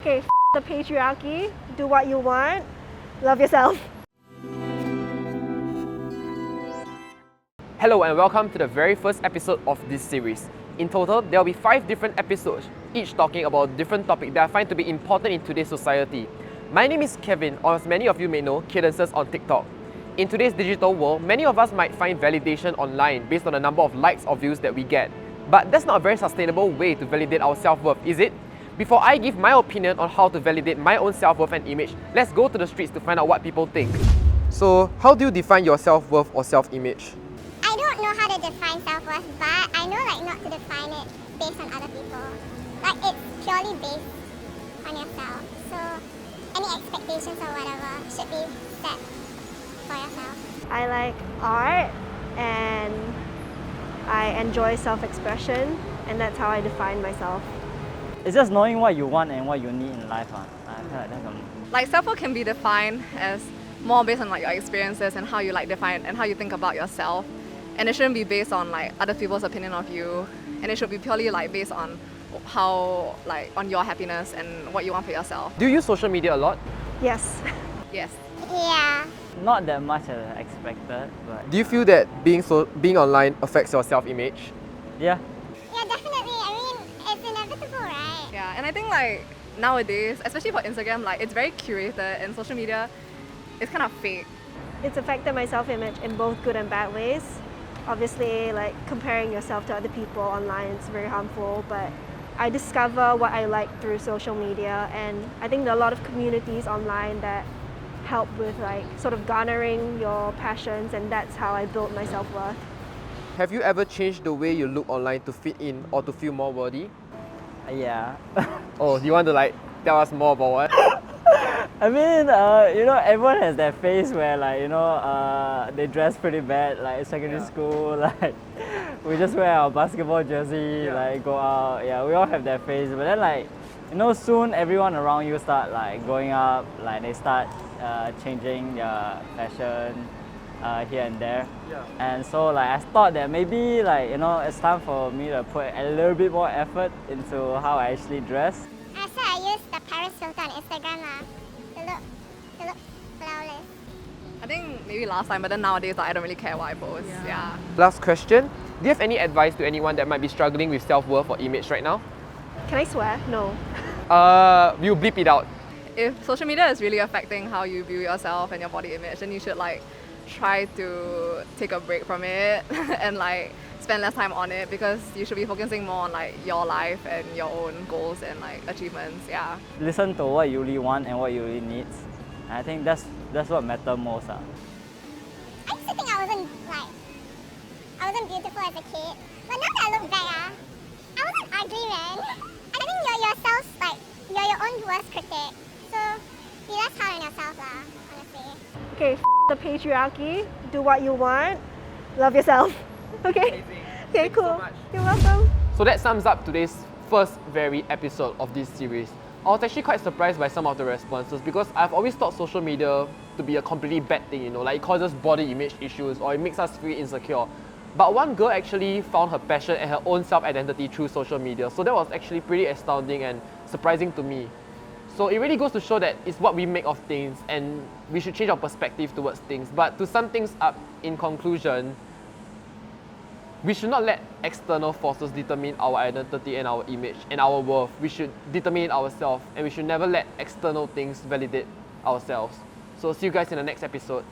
Okay, the patriarchy, do what you want, love yourself. Hello and welcome to the very first episode of this series. In total, there will be 5 different episodes, each talking about a different topic that I find to be important in today's society. My name is Cavin, or as many of you may know, Cadences on TikTok. In today's digital world, many of us might find validation online based on the number of likes or views that we get. But that's not a very sustainable way to validate our self-worth, is it? Before I give my opinion on how to validate my own self-worth and image, let's go to the streets to find out what people think. So, how do you define your self-worth or self-image? I don't know how to define self-worth, but I know not to define it based on other people. It's purely based on yourself. So any expectations or whatever should be set for yourself. I like art and I enjoy self-expression, and that's how I define myself. It's just knowing what you want and what you need in life. I feel like that's Like self-worth can be defined as more based on your experiences and how you define and how you think about yourself. And it shouldn't be based on other people's opinion of you. And it should be purely based on how on your happiness and what you want for yourself. Do you use social media a lot? Yes. Yes. Yeah. not that much as expected, but Do you feel that being online affects your self-image? yeah. Yeah, definitely. I mean, it's inevitable, right? Yeah, and I think nowadays, especially for Instagram, it's very curated, and social media is kind of fake. It's affected my self-image in both good and bad ways. Obviously, comparing yourself to other people online is very harmful, but I discover what I like through social media, and I think there are a lot of communities online that help with sort of garnering your passions, and that's how I built my self-worth. Have you ever changed the way you look online to fit in or to feel more worthy? Yeah. Oh, do you want to tell us more about what? I mean, everyone has that phase where they dress pretty bad, secondary school, we just wear our basketball jersey, go out. Yeah, we all have that phase. But then soon everyone around you start growing up, they start changing their fashion here and there. Yeah. And so I thought that maybe it's time for me to put a little bit more effort into how I actually dress. So I use the Paris filter on Instagram to look flawless. I think maybe last time, but then nowadays I don't really care what I post. Yeah. Last question. Do you have any advice to anyone that might be struggling with self-worth or image right now? Can I swear? No. We'll bleep it out. If social media is really affecting how you view yourself and your body image, then you should try to take a break from it and spend less time on it, because you should be focusing more on your life and your own goals and achievements. Yeah. Listen to what you really want and what you really need. I think that's what matters most. I used to think I wasn't beautiful as a kid, but now that I look back, I wasn't ugly, man. I think you're yourself, you're your own worst critic. So be less hard on yourself, honestly. Okay, the patriarchy, do what you want, love yourself. Okay? Okay, Thank you so cool. much. You're welcome. So that sums up today's first very episode of this series. I was actually quite surprised by some of the responses, because I've always thought social media to be a completely bad thing, it causes body image issues or it makes us feel insecure. But one girl actually found her passion and her own self-identity through social media, so that was actually pretty astounding and surprising to me. So it really goes to show that it's what we make of things, and we should change our perspective towards things. But to sum things up, in conclusion, we should not let external forces determine our identity and our image and our worth. We should determine it ourselves, and we should never let external things validate ourselves. So see you guys in the next episode.